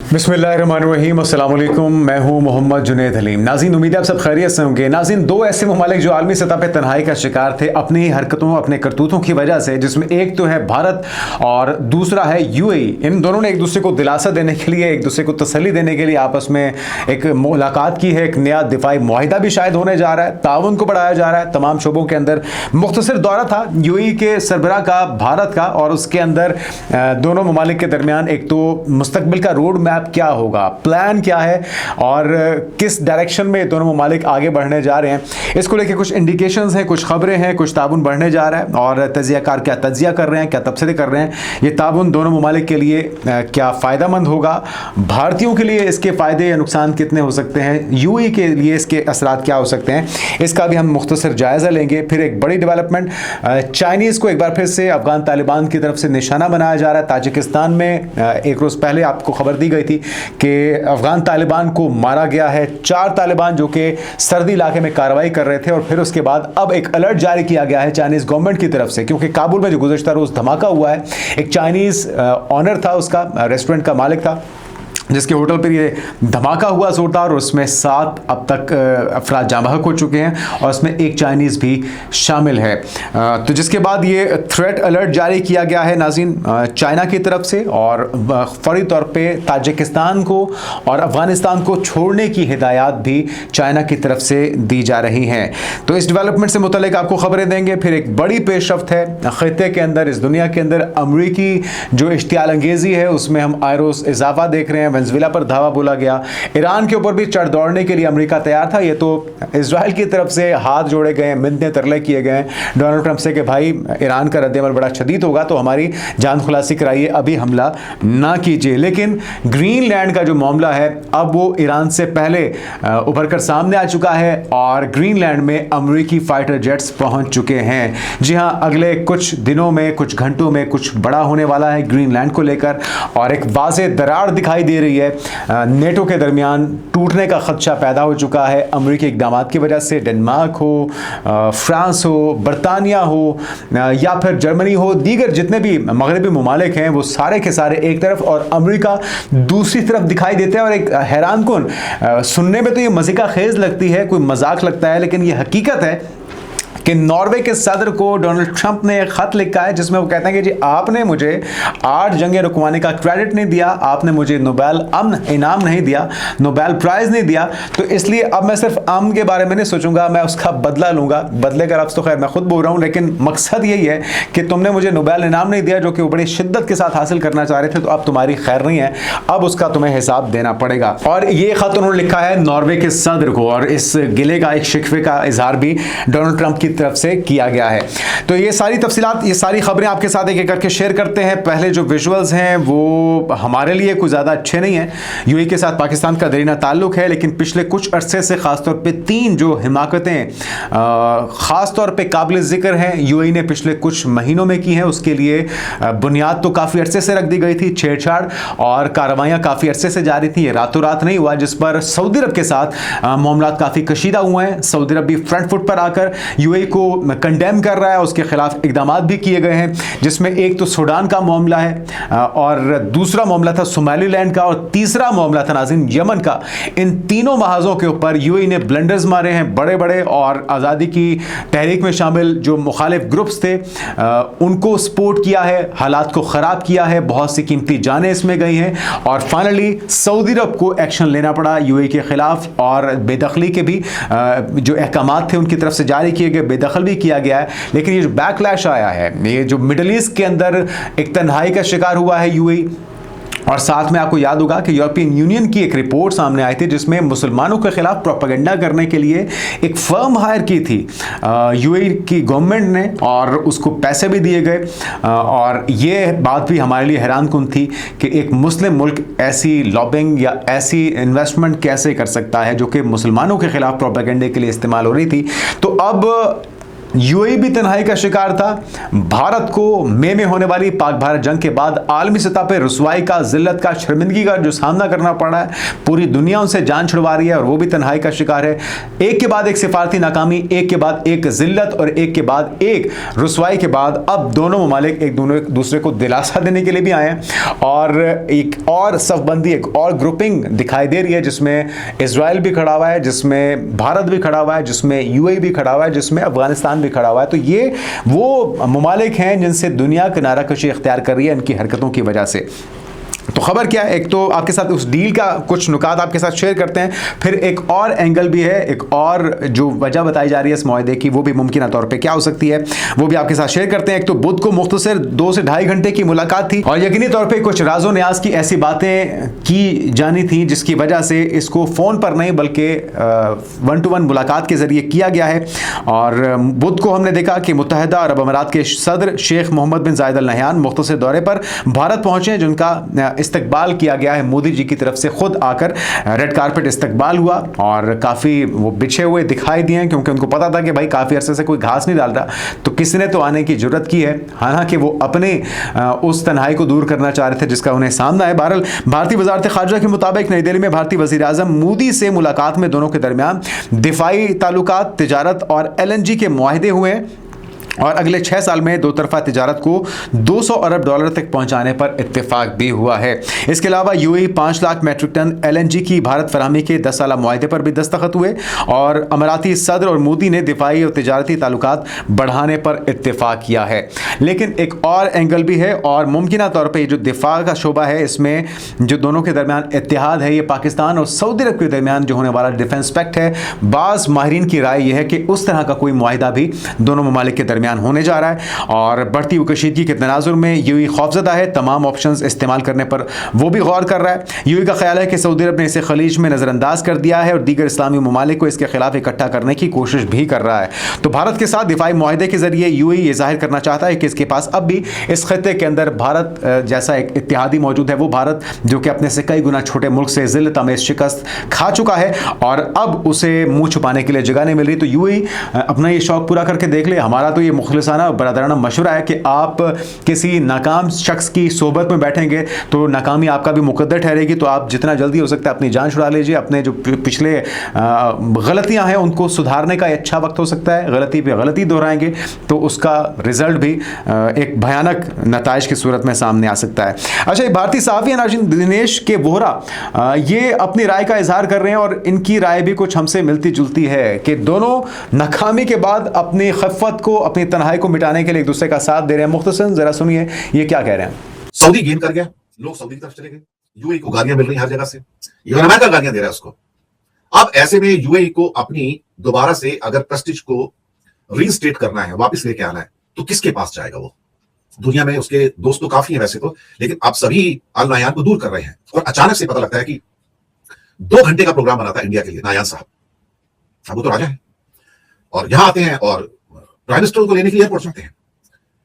बिस्मिल्लाहिर्रहमानिर्रहीम, अस्सलाम वालेकुम। मैं हूं मोहम्मद जुनैद हलीम। नाज़रीन, उम्मीद है आप सब खैरियत से होंगे। नाज़रीन, दो ऐसे ममालिक जो आलमी सतह पर तन्हाई का शिकार थे अपनी ही हरकतों, अपने करतूतों की वजह से, जिसमें एक तो है भारत और दूसरा है यूएई। इन दोनों ने एक दूसरे को दिलासा देने के लिए, एक दूसरे को तसल्ली देने के लिए आपस में एक मुलाकात की है। एक नया दिफाई मुआहिदा भी शायद होने जा रहा है, ताउन को बढ़ाया जा रहा है तमाम शोबों के अंदर। मुख्तसर दौरा था यूएई के सरबराह का भारत का, और उसके अंदर दोनों ममालिक के दरमियान एक तो मुस्तकबिल का रोड मैप क्या होगा, प्लान क्या है और किस डायरेक्शन में दोनों ममालिक आगे बढ़ने जा रहे हैं, इसको लेकर कुछ इंडिकेशंस हैं, कुछ खबरें हैं, कुछ ताउन बढ़ने जा रहा है। और तजियाकार क्या तजिया कर रहे हैं, क्या तबसरे कर रहे हैं, ये ताउन दोनों ममालिक के लिए क्या फ़ायदेमंद होगा, भारतीयों के लिए इसके फ़ायदे या नुकसान कितने हो सकते हैं, यूएई के लिए इसके असरात क्या हो सकते हैं, इसका भी हम मुख्तसर जायज़ा लेंगे। फिर एक बड़ी डेवलपमेंट, चाइनीज़ को एक बार फिर से अफगान तालिबान की तरफ से निशाना बनाया जा रहा है। ताजिकिस्तान में एक रोज़ पहले आपको खबर दी गई थी कि अफगान तालिबान को मारा गया है। 4 तालिबान जो कि सर्दी इलाके में कार्रवाई कर रहे थे, और फिर उसके बाद अब एक अलर्ट जारी किया गया है चाइनीज़ गवर्नमेंट की तरफ से, क्योंकि काबुल में जो गुज़श्ता रोज़ धमाका हुआ है, एक चाइनीज़ ऑनर था, उसका रेस्टोरेंट का मालिक था, जिसके होटल पर ये धमाका हुआ ज़ोरदार, और उसमें 7 अब तक अफराद जाँ बहक हो चुके हैं, और उसमें एक चाइनीज़ भी शामिल है। तो जिसके बाद ये थ्रेट अलर्ट जारी किया गया है नाज़रीन चाइना की तरफ से, और फौरी तौर पे ताजिकिस्तान को और अफ़गानिस्तान को छोड़ने की हिदायत भी चाइना की तरफ से दी जा रही हैं। तो इस डेवलपमेंट से मुतल्लिक आपको खबरें देंगे। फिर एक बड़ी पेशरफ्त है ख़ित्ते के अंदर, इस दुनिया के अंदर अमरीकी जो इश्तियाल अंगेज़ी है उसमें हम आए रोज़ इजाफा देख रहे हैं। वेनेज़ुएला पर धावा बोला गया, ईरान के ऊपर भी चढ़ दौड़ने के लिए अमेरिका तैयार था। ये तो इजराइल की तरफ से हाथ जोड़े गए, मिन्नतें तरले किए गए डोनाल्ड ट्रंप से कि भाई ईरान का रद्द-ए-अमल बड़ा शदीद होगा, तो हमारी जान खुलासी कराइए, अभी हमला ना कीजिए। लेकिन ग्रीनलैंड का जो मामला है अब वो ईरान से पहले उभर कर सामने आ चुका है, और ग्रीनलैंड में अमेरिकी फाइटर जेट्स पहुंच चुके हैं। जी हाँ, अगले कुछ दिनों में, कुछ घंटों में कुछ बड़ा होने वाला है ग्रीनलैंड को लेकर, और एक वाज़ेह दरार दिखाई दे रही है। नेटो के दरमियान टूटने का खदशा पैदा हो चुका है अमेरिकी इक़दाम की वजह से। डेनमार्क हो, फ्रांस हो, बरतानिया हो, या फिर जर्मनी हो, दीगर जितने भी मगरबी ममालिक हैं वो सारे के सारे एक तरफ और अमेरिका दूसरी तरफ दिखाई देते हैं। और एक हैरान कुन, सुनने में तो ये मज़े का खेज़ लगती है, कोई मजाक लगता है, लेकिन ये हकीकत है कि नॉर्वे के सदर को डोनाल्ड ट्रंप ने एक खत लिखा है जिसमें वो कहते हैं कि जी आपने मुझे 8 जंगें रुकवाने का क्रेडिट नहीं दिया, आपने मुझे नोबेल अमन इनाम नहीं दिया, नोबेल प्राइज़ नहीं दिया, तो इसलिए अब मैं सिर्फ अमन के बारे में नहीं सोचूंगा, मैं उसका बदला लूंगा। बदले का लफ्ज़ तो खैर मैं खुद बोल रहा हूँ, लेकिन मकसद यही है कि तुमने मुझे नोबेल इनाम नहीं दिया जो कि वो बड़ी शिद्दत के साथ हासिल करना चाह रहे थे, तो अब तुम्हारी खैर नहीं है, अब उसका तुम्हें हिसाब देना पड़ेगा। और ये खत उन्होंने लिखा है नॉर्वे के सदर को, और इस गिले का, एक शिकवे का इजहार भी डोनाल्ड ट्रंप की तरफ से किया गया है। तो ये सारी तफसीलात, ये सारी खबरें आपके साथ एक एक करके शेयर करते हैं। पहले जो विजुअल्स हैं वो हमारे लिए कुछ ज़्यादा अच्छे नहीं हैं। यूएई के साथ पाकिस्तान का दरीना ताल्लुक है, लेकिन पिछले कुछ अरसे से ख़ासतौर पे 3 जो हिमाकतें ख़ासतौर पे काबिल ज़िक्र हैं यूएई ने पिछले कुछ महीनों में की हैं, उसके लिए बुनियाद तो काफ़ी अरसे से रख दी गई थी। छेड़छाड़ और कार्रवाइयाँ काफ़ी अरसे से जारी थी, ये रातों रात नहीं हुआ, जिस पर सऊदी अरब के साथ मामला काफ़ी कशीदा हुए हैं। सऊदी अरब भी फ्रंट फुट पर आकर यूएई को कंडेम कर रहा है, उसके खिलाफ इकदाम भी किए गए हैं, जिसमें एक तो सूडान का मामला है, और दूसरा मामला था सोमालीलैंड का, और तीसरा मामला था नाज़रीन यमन का। इन तीनों महाजों के ऊपर यूएई ने ब्लंडर्स मारे हैं बड़े बड़े, और आज़ादी की तहरीक में शामिल जो मुखालिफ ग्रुप्स थे उनको सपोर्ट किया है, हालात को ख़राब किया है, बहुत सी कीमती जानें इसमें गई हैं, और फाइनली सऊदी अरब को एक्शन लेना पड़ा यूएई के खिलाफ, और बेदखली के भी जो अहकाम थे उनकी तरफ से जारी किए गए, बेदखल भी किया गया है। लेकिन ये जो बैकलैश आया है, ये जो मिडल ईस्ट के अंदर एक तन्हाई का शिकार हुआ है यूएई, और साथ में आपको याद होगा कि यूरोपियन यूनियन की एक रिपोर्ट सामने आई थी जिसमें मुसलमानों के खिलाफ प्रोपेगेंडा करने के लिए एक फर्म हायर की थी यूएई की गवर्नमेंट ने, और उसको पैसे भी दिए गए। और ये बात भी हमारे लिए हैरान कुन थी कि एक मुस्लिम मुल्क ऐसी लॉबिंग या ऐसी इन्वेस्टमेंट कैसे कर सकता है जो कि मुसलमानों के खिलाफ प्रोपेगेंडे के लिए इस्तेमाल हो रही थी। तो अब यूएई भी तन्हाई का शिकार था। भारत को मई में होने वाली पाक भारत जंग के बाद आलमी सतह पर रुसवाई का, जिल्लत का, शर्मिंदगी का जो सामना करना पड़ा है, पूरी दुनिया उनसे जान छुड़वा रही है और वो भी तन्हाई का शिकार है। एक के बाद एक सिफारती नाकामी, एक के बाद एक जिल्लत और एक के बाद एक रुसवाई के बाद अब दोनों ममालिक एक दूसरे को दिलासा देने के लिए भी आए हैं और एक और सफबंदी, एक और ग्रुपिंग दिखाई दे रही है जिसमें इजराइल भी खड़ा हुआ है, जिसमें भारत भी खड़ा हुआ है, जिसमें यूएई भी खड़ा हुआ है, जिसमें अफगानिस्तान भी खड़ा हुआ है। तो ये वो ममालिक हैं जिनसे दुनिया किनारा कशी इख्तियार कर रही है इनकी हरकतों की वजह से। तो खबर क्या है, एक तो आपके साथ उस डील का कुछ नुकात आपके साथ शेयर करते हैं, फिर एक और एंगल भी है, एक और जो वजह बताई जा रही है इस मुआहदे की वो भी मुमकिन तौर पे क्या हो सकती है वो भी आपके साथ शेयर करते हैं। एक तो बुध को मुख्तसर 2 से ढाई घंटे की मुलाकात थी और यकीनी तौर पे कुछ राजो न्याज की ऐसी बातें की जानी थी जिसकी वजह से इसको फ़ोन पर नहीं बल्कि 1-to-1 मुलाकात के जरिए किया गया है। और बुध को हमने देखा कि मुत्तहिदा अरब अमारात के सदर शेख मोहम्मद बिन जायद अल नहयान मुख्तसर दौरे पर भारत पहुंचे, जिनका इस्तकबाल किया गया है मोदी जी की तरफ से, खुद आकर रेड कारपेट इस्तकबाल हुआ और काफ़ी वो बिछे हुए दिखाई दिए क्योंकि उनको पता था कि भाई काफ़ी अरसे से कोई घास नहीं डाल रहा, तो किसी ने तो आने की जरूरत की है। हालांकि वो अपने उस तन्हाई को दूर करना चाह रहे थे जिसका उन्हें सामना है। बहरहाल भारतीय वजारत खारजा के मुताबिक नई दिल्ली में भारतीय वज़ीर आज़म मोदी से मुलाकात में दोनों के दरमियान दिफाई ताल्लुकात, तिजारत और LNG के मुआहदे हुए और अगले 6 साल में दो तरफा तिजारत को 200 अरब डॉलर तक पहुंचाने पर इत्तेफाक भी हुआ है। इसके अलावा UAE 5 lakh metric ton LNG की भारत फराहमी के 10 साला मुआहदे पर भी दस्तखत हुए और अमाराती सदर और मोदी ने दिफाई और तिजारती ताल्लुकात बढ़ाने पर इत्तेफाक किया है। लेकिन एक और एंगल भी है और मुमकिन तौर पर जो दिफा का शोबा है इसमें जो दोनों के दरमियान इत्तेहाद है, ये पाकिस्तान और सऊदी अरब के दरमियान जो होने वाला डिफेंस पैक्ट है, बाज़ माहिरीन की राय यह है कि उस तरह का कोई मुआहिदा भी दोनों ममालिक के दरमियान होने जा रहा है। और बढ़ती हुई कशीदगी के तनाजुर में यूएई खौफजदा है, तमाम ऑप्शंस इस्तेमाल करने पर वो भी गौर कर रहा है। यूएई का ख्याल है कि सऊदी अरब ने इसे खलीज में नज़रअंदाज कर दिया है और दीगर इस्लामी ममालिक को इसके खिलाफ इकट्ठा करने की कोशिश भी कर रहा है। तो भारत के साथ दिफाई मुआहदे के जरिए यूएई ये जाहिर करना चाहता है कि इसके पास अब भी इस खत्ते के अंदर भारत जैसा एक इत्तेहादी मौजूद है, वो भारत जो कि अपने से कई गुना छोटे मुल्क से जिल्लत आमेज़ शिकस्त खा चुका है और अब उसे मुंह छुपाने के लिए जगह नहीं मिल रही। तो यूएई अपना ये शौक पूरा करके देख ले। हमारा तो ये मुखलिसाना बरादराना मशवरा है कि आप किसी नाकाम शख्स की सोबत में बैठेंगे तो नाकामी आपका भी मुकद्दर ठहरेगी। तो आप जितना जल्दी हो सकता है अपनी जान छुड़ा लीजिए, अपने जो पिछले गलतियां हैं उनको सुधारने का अच्छा वक्त हो सकता है। गलती पे गलती दोहराएंगे तो उसका रिजल्ट भी एक भयानक नताइज की सूरत में सामने आ सकता है। अच्छा, ये भारतीय सहाफ़ी नाज़रीन दिनेश के वोहरा ये अपनी राय का इजहार कर रहे हैं और इनकी राय भी कुछ हमसे मिलती जुलती है कि दोनों नाकामी के बाद अपनी खफ़त को, अपनी तन्हाई को मिटाने के लिए एक दूसरे का साथ दे रहे हैं। मुख्तसर जरा सुनिए ये क्या कह रहे हैं। सऊदी गेन कर गया, लोग सऊदी की तरफ चले गए, यूएई को गालियां मिल रही हर जगह से, इवन अमेरिका गालियां दे रहा है उसको। अब ऐसे में यूएई को अपनी दोबारा से अगर प्रेस्टीज को रीइंस्टेट करना है, वापस लेके आना है, तो किसके पास जाएगा वो? दुनिया में उसके दोस्त तो काफी है वैसे तो, लेकिन अब सभी अल नायान को दूर कर रहे हैं और अचानक से पता लगता है कि 2 घंटे का प्रोग्राम बना था इंडिया के लिए नायान साहब। अब वो तो राजा है और यहां आते हैं और प्राइम मिनिस्टर को लेने के लिए एयरपोर्ट जाते हैं,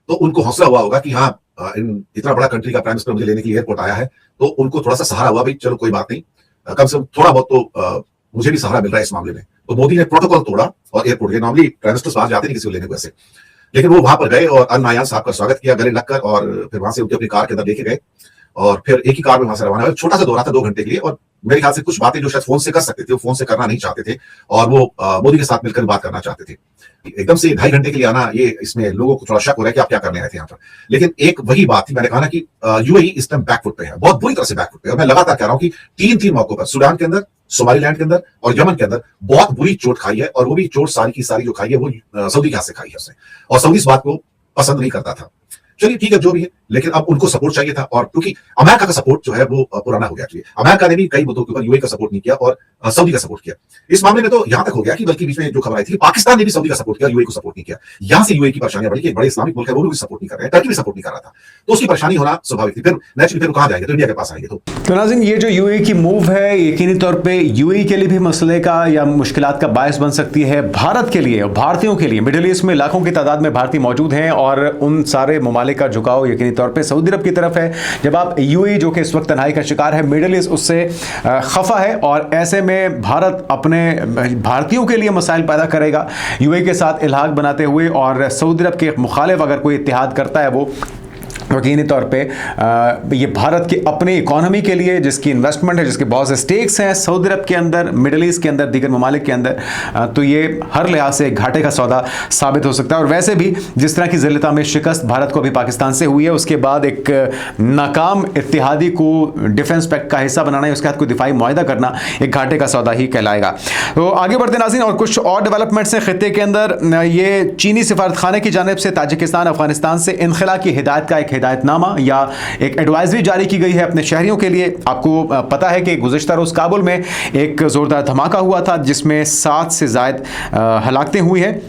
तो उनको हौसला हुआ होगा कि हाँ इतना बड़ा कंट्री का प्राइम मिनिस्टर मुझे लेने के लिए एयरपोर्ट आया है, तो उनको थोड़ा सा सहारा हुआ, भाई चलो कोई बात नहीं, कम से कम थोड़ा बहुत तो मुझे भी सहारा मिल रहा है इस मामले में। तो मोदी ने प्रोटोकॉल तोड़ा और एयरपोर्ट गए। नॉर्मली प्राइम मिनिस्टर बाहर जाते नहीं किसी को लेने को ऐसे, लेकिन वो वहां पर गए और अल नायान साहब का स्वागत किया गले लगकर और फिर वहां से उनके अपनी कार के अंदर लेके गए और फिर एक ही कार में वहां से रवाना हुए। छोटा सा दौरा था 2 घंटे के लिए और मेरे ख्याल से कुछ बातें जो शायद फोन से कर सकते थे वो फोन से करना नहीं चाहते थे और वो मोदी के साथ मिलकर बात करना चाहते थे। एकदम से 2.5 घंटे के लिए आना, ये इसमें लोगों को थोड़ा शक हो रहा है कि आप क्या करने आए थे यहाँ पर। लेकिन एक वही बात थी, मैंने कहा ना कि यूएई इस टाइम बैकफुट पे है, बहुत बुरी तरह से बैकफुट पे है। और मैं लगातार कह रहा हूँ कि 3 मौकों पर सूडान के अंदर, सोमालीलैंड के अंदर और यमन के अंदर बहुत बुरी चोट खाई है और वो भी चोट सारी की सारी जो खाई है वो सऊदी के हाथ से खाई है उसने, और सऊदी इस बात को पसंद नहीं करता था। चलिए ठीक है जो भी है, लेकिन अब उनको सपोर्ट चाहिए था और क्योंकि अमेरिका का सपोर्ट जो है वो पुराना हो गया। अमेरिका ने भी कई मुद्दों के ऊपर यूएई का सपोर्ट नहीं किया और सऊदी का सपोर्ट किया। इस मामले में तो यहां तक हो गया कि बल्कि बीच में जो खबर आई थी पाकिस्तान ने भी सऊदी का सपोर्ट किया, यूएई को सपोर्ट नहीं किया। यहां से यूएई की परेशानियां बढ़ी कि एक बड़े इस्लामिक मुल्क है वो भी सपोर्ट नहीं कर रहे हैं, टर्की भी सपोर्ट नहीं कर रहा था, तो उसकी परेशानी होना स्वाभाविक थी। फिर नेचुरली फिर कहां जाएंगे, तो इंडिया के पास आएंगे। तो नाज़रीन ये जो यूएई की मूव है यकीनी तौर पे यूएई के लिए भी मसले का या मुश्किलात का बायस बन सकती है भारत के लिए और भारतीयों के लिए। मिडिल ईस्ट में लाखों की तादाद में भारतीय मौजूद हैं और उन सारे ममालिक का झुकाव यकीनी तौर पे सऊदी अरब की तरफ है, जब आप यूएई जो कि इस वक्त तन्हाई का शिकार है, मिडिल ईस्ट उससे खफा है, और ऐसे में भारत अपने भारतीयों के लिए मसाइल पैदा करेगा यूएई के साथ इल्हाक बनाते हुए, और सऊदी अरब के मुखालिफ अगर कोई इत्तेहाद करता है वो यकीनी तौर पे ये भारत की अपनी इकोनॉमी के लिए, जिसकी इन्वेस्टमेंट है, जिसके बहुत से स्टेक्स हैं सऊदी अरब के अंदर, मिडिल ईस्ट के अंदर, दीगर ममालिक के अंदर, तो ये हर लिहाज से घाटे का सौदा साबित हो सकता है। और वैसे भी जिस तरह की ज़िलता में शिकस्त भारत को अभी पाकिस्तान से हुई है, उसके बाद एक नाकाम इत्तेहादी को डिफेंस पैक्ट का हिस्सा बनाना है, उसके साथ कोई दिफाई मुआहदा करना एक घाटे का सौदा ही कहलाएगा। तो आगे बढ़ते नाज़रीन, और कुछ और डेवलपमेंट्स हैं खित्ते के अंदर। ये चीनी सिफारतखाने की जानिब से ताजिकिस्तान अफगानिस्तान से इनखला की हिदायत का एक हिदायतनामा या एक एडवाइजरी जारी की गई है अपने शहरियों के लिए। आपको पता है कि गुज़िश्ता रोज़ काबुल में एक ज़ोरदार धमाका हुआ था जिसमें 7 से ज़ायद हलाकतें हुई हैं,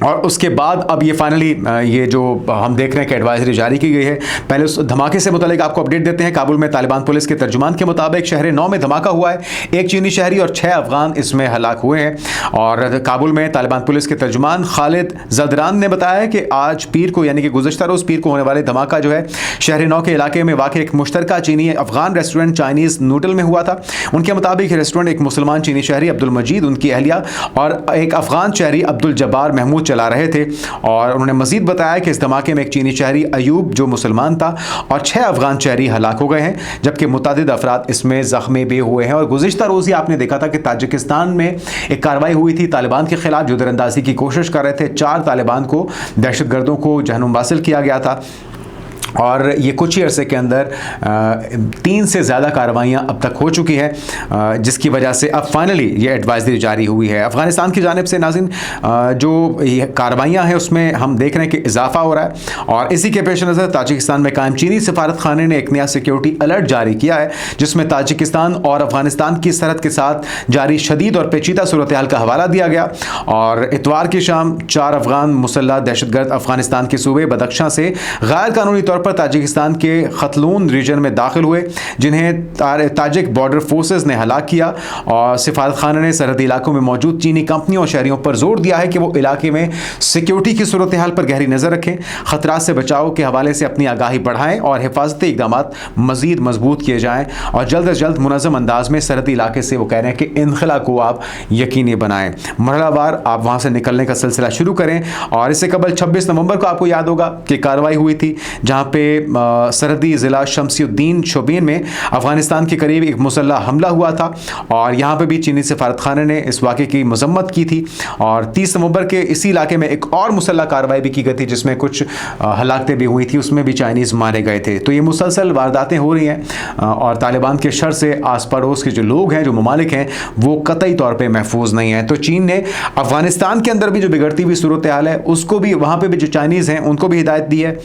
और उसके बाद अब ये फाइनली ये जो हम देख रहे हैं कि एडवाइजरी जारी की गई है। पहले उस धमाके से मुतालिक आपको अपडेट देते हैं। काबुल में तालिबान पुलिस के तर्जुमान के मुताबिक शहर 9 में धमाका हुआ है, 1 चीनी शहरी और 6 अफगान इसमें हलाक हुए हैं। और काबुल में तालिबान पुलिस के तर्जुमान खालिद जदरान ने बताया कि आज पीर को, यानी कि गुज़िश्ता रोज़ पीर को होने वाले धमाका जो है शहर 9 के इलाके में वाक़ एक मुश्तरका चीनी अफगान रेस्टोरेंट चाइनीज़ नूडल में हुआ था। उनके मुताबिक रेस्टोरेंट एक मुसलमान चीनी शहरी अब्दुल मजीद, उनकी अहलिया और एक अफगान शहरी अब्दुल जब्बार महमूद चला रहे थे। और उन्होंने मजीद बताया कि इस धमाके में एक चीनी शहरी अयूब जो मुसलमान था और 6 अफगान शहरी हलाक हो गए हैं, जबकि मुतादिद अफराद इसमें जख्मी भी हुए हैं। और गुज़िश्ता रोज़ ही आपने देखा था कि ताजिकिस्तान में एक कार्रवाई हुई थी तालिबान के खिलाफ, जो दरअंदाजी की कोशिश कर रहे थे। 4 तालिबान को, दहशतगर्दों को जहन्नुम हासिल किया गया था, और ये कुछ ही अरसे के अंदर 3 से ज़्यादा कार्रवाइयाँ अब तक हो चुकी है, जिसकी वजह से अब फाइनली ये एडवाइजरी जारी हुई है। अफ़गानिस्तान की जानिब से नाज़रीन जो ये कार्रवाइयाँ हैं उसमें हम देख रहे हैं कि इजाफा हो रहा है, और इसी के पेश नज़र ताजिकिस्तान में कायम चीनी सिफारत खाने ने एक नया सिक्योरिटी अलर्ट जारी किया है, जिसमें ताजिकिस्तान और अफ़गानिस्तान की सरहद के साथ जारी शदीद और पेचीदा सूरत हाल का हवाला दिया गया। और इतवार की शाम 4 अफगान मुसल्लह दहशतगर्द अफ़गानिस्तान के सूबे बदख्शां से गैर कानूनी तौर पर ताजिकिस्तान के खतलून रीजन में दाखिल हुए, जिन्हें ताजिक बॉर्डर फोर्सेस ने हलाक किया। और सिफारत खाना ने सरहदी इलाकों में मौजूद चीनी कंपनियों और शहरियों पर जोर दिया है कि वो इलाके में सिक्योरिटी की सूरत हाल पर गहरी नज़र रखें, खतरात से बचाव के हवाले से अपनी आगाही बढ़ाएं और हिफाजती इकदाम मजीद मजबूत किए जाएँ, और जल्द अज जल्द मुनज़्ज़म अंदाज में सरहदी इलाके से वो कह रहे हैं कि इनखला को आप यकीनी बनाएं, मरहलावार आप वहाँ से निकलने का सिलसिला शुरू करें। और इससे कबल 26 नवंबर को आपको याद होगा कि कार्रवाई हुई थी, जहाँ पे सरहदी ज़िला शमसीउद्दीन शोबिन में अफ़गानिस्तान के करीब एक मुसल्ला हमला हुआ था, और यहाँ पे भी चीनी सिफारत खाने ने इस वाक़े की मजम्मत की थी। और 30 नवंबर के इसी इलाके में एक और मुसल्ला कार्रवाई भी की गई थी, जिसमें कुछ हलाकतें भी हुई थी, उसमें भी चाइनीज़ मारे गए थे। तो ये मुसलसल वारदातें हो रही हैं, और तालिबान के शर से आस पड़ोस के जो लोग हैं, जो ममालिक हैं, वो कतई तौर पर महफूज नहीं हैं। तो चीन ने अफ़गानिस्तान के अंदर भी जो बिगड़ती हुई सूरत हाल है, उसको भी, वहाँ पर भी जो चाइनीज़ हैं उनको भी हिदायत दी है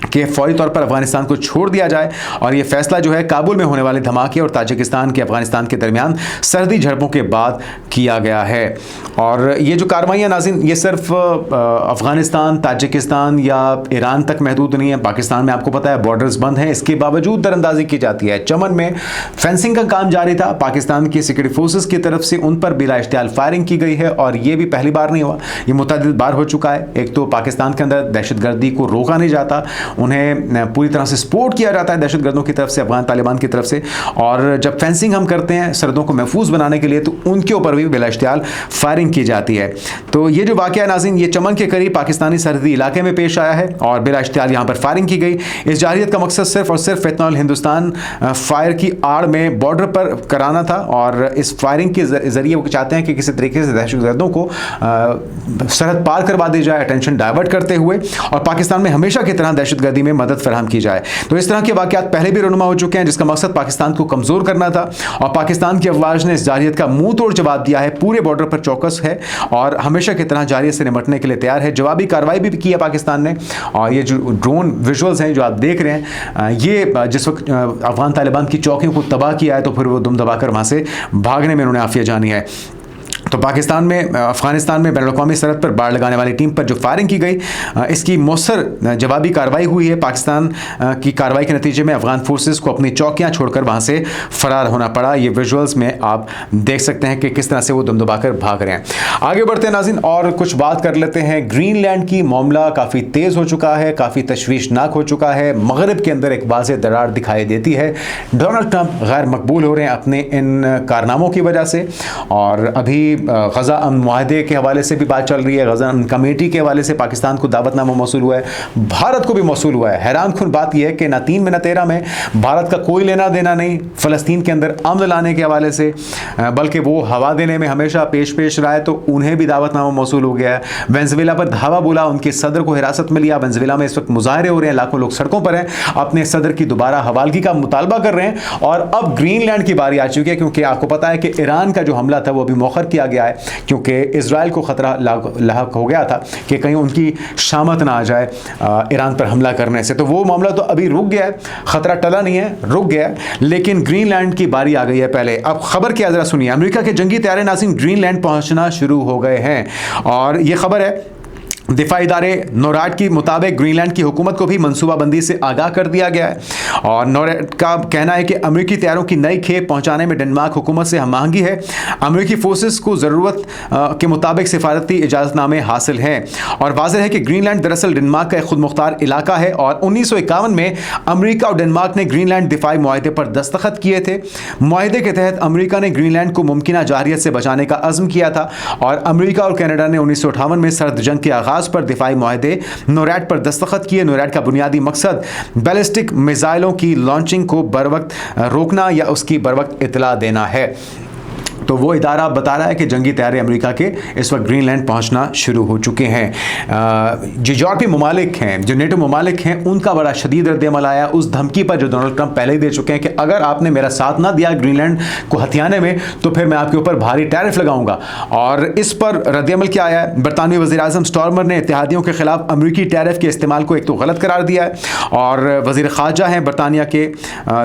कि फौरी तौर पर अफगानिस्तान को छोड़ दिया जाए। और ये फैसला जो है काबुल में होने वाले धमाके और ताजिकिस्तान के अफगानिस्तान के दरमियान सर्दी झड़पों के बाद किया गया है। और ये जो कार्रवाइयाँ नाज़रीन, ये सिर्फ अफगानिस्तान, ताजिकिस्तान या ईरान तक महदूद नहीं है। पाकिस्तान में आपको पता है बॉर्डर्स बंद हैं, इसके बावजूद दरअंदाजी की जाती है। चमन में फेंसिंग का काम जारी था, पाकिस्तान की सिक्योरिटी फोर्सेस की तरफ से उन पर बिला इश्तियाल फायरिंग की गई है, और ये भी पहली बार नहीं हुआ, ये मुतअद्दिद बार हो चुका है। एक तो पाकिस्तान के अंदर दहशतगर्दी को रोका नहीं जाता, उन्हें पूरी तरह से सपोर्ट किया जाता है दहशतगर्दों की तरफ से, अफगान तालिबान की तरफ से। और जब फेंसिंग हम करते हैं सरहदों को महफूज बनाने के लिए, तो उनके ऊपर भी बिला इश्तियाल फायरिंग की जाती है। तो ये जो वाक़या नाज़रीन, ये चमन के करीब पाकिस्तानी सरहदी इलाके में पेश आया है, और बिला इश्तियाल यहाँ पर फायरिंग की गई। इस जारियत का मकसद सिर्फ और सिर्फ फितनल हिंदुस्तान फायर की आड़ में बॉर्डर पर कराना था, और इस फायरिंग के ज़रिए वो चाहते हैं कि किसी तरीके से दहशतगर्दों को सरहद पार करवा दी जाए, अटेंशन डाइवर्ट करते हुए, और पाकिस्तान में हमेशा की तरह दहशतगर्दी में मदद फराहम की जाए। तो इस तरह के वाक़यात पहले भी रुनुमा हो चुके हैं, जिसका मकसद पाकिस्तान को कमज़ोर करना था, और पाकिस्तान की अफवाज ने इस जारियत का मुंह तोड़ जवाब दिया है, पूरे बॉर्डर पर चौकस है और हमेशा की तरह जारियत से निपटने के लिए तैयार है। जवाबी कार्रवाई भी की है पाकिस्तान ने, और ये जो ड्रोन विजुअल्स हैं जो आप देख रहे हैं, ये जिस वक्त अफगान तालिबान की चौकियों को तबाह किया है, तो फिर वो दुम दबाकर वहाँ से भागने में उन्होंने आफिया जानी है। तो पाकिस्तान में अफगानिस्तान में बैनुल-अक़वामी सरहद पर बाड़ लगाने वाली टीम पर जो फायरिंग की गई, इसकी मौसर जवाबी कार्रवाई हुई है। पाकिस्तान की कार्रवाई के नतीजे में अफगान फोर्सेस को अपनी चौकियां छोड़कर वहां से फरार होना पड़ा। ये विजुअल्स में आप देख सकते हैं कि किस तरह से वो दमदमाकर भाग रहे हैं। आगे बढ़ते हैं नाज़रीन और कुछ बात कर लेते हैं। ग्रीनलैंड की मामला काफ़ी तेज़ हो चुका है, काफ़ी तशवीशनाक हो चुका है। मगरब के अंदर एक वाज़ेह दरार दिखाई देती है। डोनाल्ड ट्रंप गैर मकबूल हो रहे हैं अपने इन कारनामों की वजह से, और अभी गज़ा अमन मुआहदे के हवाले से भी बात चल रही है। गज़ा अमन कमेटी के हवाले से पाकिस्तान को दावतनामा मौसूल हुआ है, भारत को भी मौसूल हुआ है। हैरान कुन बात यह है कि ना 3 में ना 13 में भारत का कोई लेना देना नहीं फ़लस्तीन के अंदर अमन लाने के हवाले से, बल्कि वो हवा देने में हमेशा पेश रहा है, तो उन्हें भी दावतनामा मौसूल हो गया है। वेनेज़ुएला पर धावा बोला, उनके सदर को हिरासत में लिया। वेनेज़ुएला में इस वक्त मुजाहरे हो रहे हैं, लाखों लोग सड़कों पर हैं, अपने सदर की दोबारा हवालगी का मुतालबा कर रहे हैं। और अब ग्रीनलैंड की बारी आ चुकी है, क्योंकि आपको पता है कि ईरान का जो हमला था वो अभी मौखर किया गया है, क्योंकि इजराइल को खतरा लाहक हो गया था कि कहीं उनकी शामत ना आ जाए ईरान पर हमला करने से। तो वो मामला तो अभी रुक गया है, खतरा टला नहीं है, रुक गया है, लेकिन ग्रीनलैंड की बारी आ गई है। पहले अब खबर क्या जरा सुनिए। अमेरिका के जंगी तैयारे नाज़रीन ग्रीनलैंड पहुंचना शुरू हो गए हैं, और ये खबर है दिफाई इदारे नोराड के मुताबिक ग्रीनलैंड की हुकूमत को भी मनसूबाबंदी से आगाह कर दिया गया है। और नोराड का कहना है कि अमेरिकी तैयारों की नई खेप पहुंचाने में डेनमार्क हुकूमत से हमआहंगी है। अमेरिकी फोर्सेस को ज़रूरत के मुताबिक सिफारती इजाज़तनामे हासिल हैं। और वाज़ेह है कि ग्रीनलैंड दरअसल डेनमार्क का एक खुद मुख्तार इलाका है, और 1951 में अमेरिका और डेनमार्क ने ग्रीनलैंड दिफाई मुआहदे पर दस्तखत किए थे। मुआहदे के तहत अमेरिका ने ग्रीनलैंड को मुमकिन जारहियत से बचाने का अज़्म किया था, और अमेरिका और कनाडा ने 1958 में सर्द जंग के आगाज़ पर दिफाई मुआहदे नोरैड पर दस्तखत किए। नोरैड का बुनियादी मकसद बैलिस्टिक मिसाइलों की लॉन्चिंग को बरवक्त रोकना या उसकी बरवक्त इतला देना है। तो वो इदारा बता रहा है कि जंगी तैयारे अमेरिका के इस वक्त ग्रीनलैंड पहुंचना शुरू हो चुके हैं। जो यूरोपीय ममालिक हैं, जो नेटो ममालिक हैं, उनका बड़ा शदीद रद्द-ए-अमल आया उस धमकी पर जो डोनाल्ड ट्रंप पहले ही दे चुके हैं कि अगर आपने मेरा साथ ना दिया ग्रीनलैंड को हथियाने में, तो फिर मैं आपके ऊपर भारी टैरिफ लगाऊंगा। और इस पर रद्द-ए-अमल क्या आया है? बरतानवी वज़ीर-ए-आज़म स्टॉर्मर ने इत्तेहादियों के खिलाफ अमेरिकी टैरिफ के इस्तेमाल को एक तो गलत करार दिया है, और वज़ीर ख़ारजा हैं बरतानिया के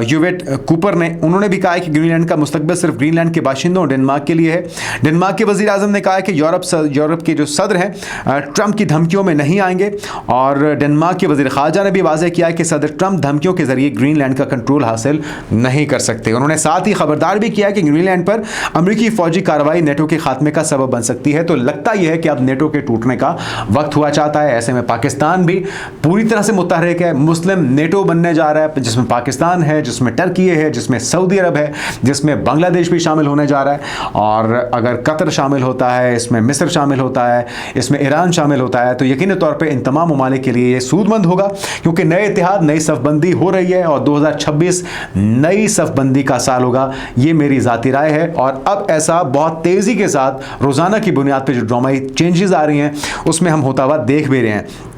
यूवेट कूपर ने, उन्होंने भी कहा है कि ग्रीनलैंड का मुस्तक़बिल सिर्फ ग्रीनलैंड के बाशिंदों डेनमार्क के लिए है। डेनमार्क के वज़ीर आज़म ने कहा है कि यूरोप के जो सदर हैं ट्रंप की धमकियों में नहीं आएंगे, और डेनमार्क के वज़ीर ख़ारजा ने भी वाज़ेह किया है कि सदर ट्रंप धमकियों के जरिए ग्रीनलैंड का कंट्रोल हासिल नहीं कर सकते। उन्होंने साथ ही खबरदार भी किया है कि ग्रीनलैंड पर अमेरिकी फौजी कार्रवाई नेटो के खात्मे का सबब बन सकती है। तो लगता यह है कि अब नेटो के टूटने का वक्त हुआ चाहता है। ऐसे में पाकिस्तान भी पूरी तरह से मुतहरिक है। मुस्लिम नेटो बनने जा रहा है, जिसमें पाकिस्तान है, जिसमें टर्की है, जिसमें सऊदी अरब है, जिसमें बांग्लादेश भी शामिल होने जा रहा है। और अगर कतर शामिल होता है, इसमें मिस्र शामिल होता है, इसमें ईरान शामिल होता है, तो यकीनी तौर पे इन तमाम ममालिक के लिए ये सूदमंद होगा, क्योंकि नए इतिहाद, नई सफ़बंदी हो रही है, और 2026 नई सफ़बंदी का साल होगा। ये मेरी ज़ाती राय है। और अब ऐसा बहुत तेज़ी के साथ रोज़ाना की बुनियाद पर जो ड्रामाई चेंजेस आ रही हैं, उसमें हम होता हुआ देख भी रहे हैं।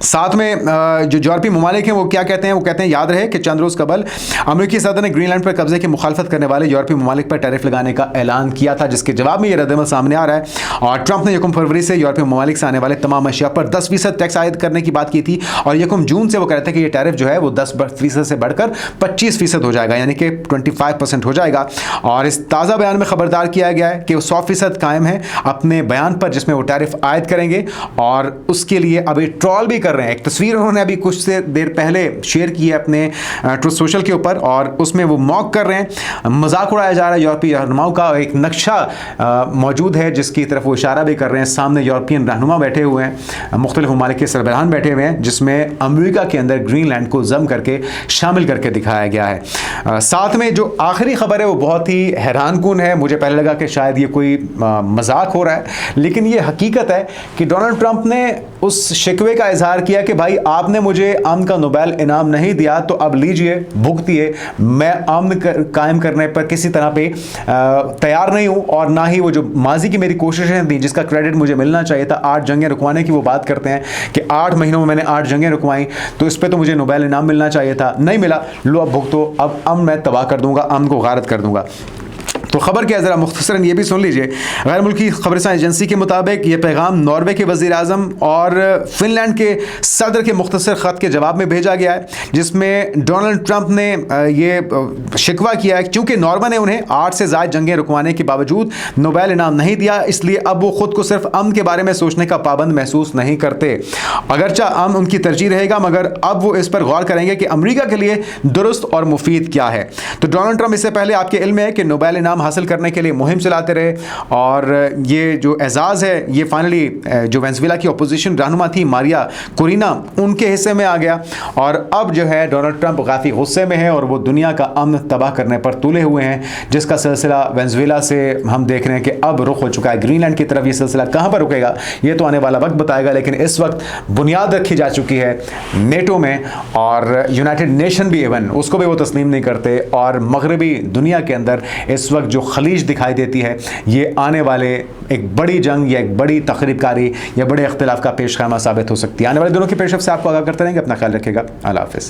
साथ में जो यूरोपीय ममालिक हैं वो क्या कहते हैं? वो कहते हैं याद रहे कि चंद रोज़ कबल अमेरिकी सदर ने ग्रीनलैंड पर कब्जे की मुखालफत करने वाले यूरोपीय ममालिक पर टैरिफ लगाने का ऐलान किया था, जिसके जवाब में ये रद्द-ए-अमल सामने आ रहा है। और ट्रंप ने 1 फरवरी से यूरोपीय ममालिक से आने वाले तमाम अशिया पर 10% टैक्स आयद करने की बात की थी, और 1 जून से वो कह रहे थे कि ये टैरिफ जो है वो 10% से बढ़कर 25% हो जाएगा, यानी कि 25% हो जाएगा। और इस ताज़ा बयान में खबरदार किया गया है कि वो 100% कायम है अपने बयान पर, जिसमें वो टैरिफ आयद करेंगे, और उसके लिए अभी ट्रॉल भी कर रहे हैं। एक तस्वीर उन्होंने अभी कुछ देर पहले शेयर की है अपने ट्रुथ सोशल के ऊपर, और उसमें वो मॉक कर रहे हैं, मजाक उड़ाया जा रहा है यूरोपीय रहनुमाओं का। एक नक्शा मौजूद है जिसकी तरफ वो इशारा भी कर रहे हैं। सामने यूरोपियन रहनुमा बैठे हुए हैं, मुख्तलिफ ममालिक के सरबराहान बैठे हुए हैं, जिसमें अमेरिका के अंदर ग्रीनलैंड को जम करके शामिल करके दिखाया गया है। साथ में जो आखिरी खबर है वो बहुत ही हैरानकुन है। मुझे पहले लगा कि शायद ये कोई मजाक हो रहा है, लेकिन ये हकीकत है कि डोनाल्ड ट्रंप ने उस शिकवे का इजहार किया कि भाई आपने मुझे अमन का नोबेल इनाम नहीं दिया, तो अब लीजिए, भुगतिए। मैं अमन कायम करने पर किसी तरह पे तैयार नहीं हूं, और ना ही वो जो माजी की मेरी कोशिशें थी जिसका क्रेडिट मुझे मिलना चाहिए था, 8 जंगें रुकवाने की वो बात करते हैं कि 8 महीनों में मैंने 8 जंगें रुकवाई, तो इस पर तो मुझे नोबेल इनाम मिलना चाहिए था, नहीं मिला, लो अब भुगतो, अब अमन मैं तबाह कर दूंगा, अमन को गारत कर दूंगा। तो खबर क्या है, ज़रा मुख्तसरन ये भी सुन लीजिए। गैर मुल्की खबरसां एजेंसी के मुताबिक ये पैगाम नॉर्वे के वज़ीर आज़म और फिनलैंड के सदर के मुख्तसर ख़त के जवाब में भेजा गया है, जिसमें डोनाल्ड ट्रंप ने ये शिकवा किया है क्योंकि नॉर्वे ने उन्हें 8 से ज़ायद जंगें रुकवाने के बावजूद नोबेल इनाम नहीं दिया, इसलिए अब वो खुद को सिर्फ अमन के बारे में सोचने का पाबंद महसूस नहीं करते। अगरचा अमन उनकी तरजीह रहेगा, मगर अब वो इस पर गौर करेंगे कि अमेरिका के लिए दुरुस्त और मुफीद क्या है। तो डोनाल्ड ट्रंप इससे पहले आपके इल्म है कि नोबेल इनाम हासिल करने के लिए मुहिम चलाते रहे और ये जो एजाज़ है ये फाइनली जो वेनेजुएला की अपोजिशन रहनुमा थी मारिया कोरिना उनके हिस्से में आ गया। और अब जो है डोनाल्ड ट्रंप काफ़ी गुस्से में है और वो दुनिया का अमन तबाह करने पर तुले हुए हैं, जिसका सिलसिला वेनेजुएला से हम देख रहे हैं कि अब रुख हो चुका है ग्रीनलैंड की तरफ। ये सिलसिला कहाँ पर रुकेगा ये तो आने वाला वक्त बताएगा, लेकिन इस वक्त बुनियाद रखी जा चुकी है नेटो में और यूनाइटेड नेशन भी इवन उसको भी वो तस्लीम नहीं करते। और मगरबी दुनिया के अंदर इस वक्त जो खलीज दिखाई देती है ये आने वाले एक बड़ी जंग या एक बड़ी तखरीबकारी या बड़े इख्तिलाफ का पेश खैमा साबित हो सकती है। आने वाले दिनों की पेशरफ से आपको आगाह करते रहेंगे। अपना ख्याल रखिएगा। अल्लाह हाफ़िज़।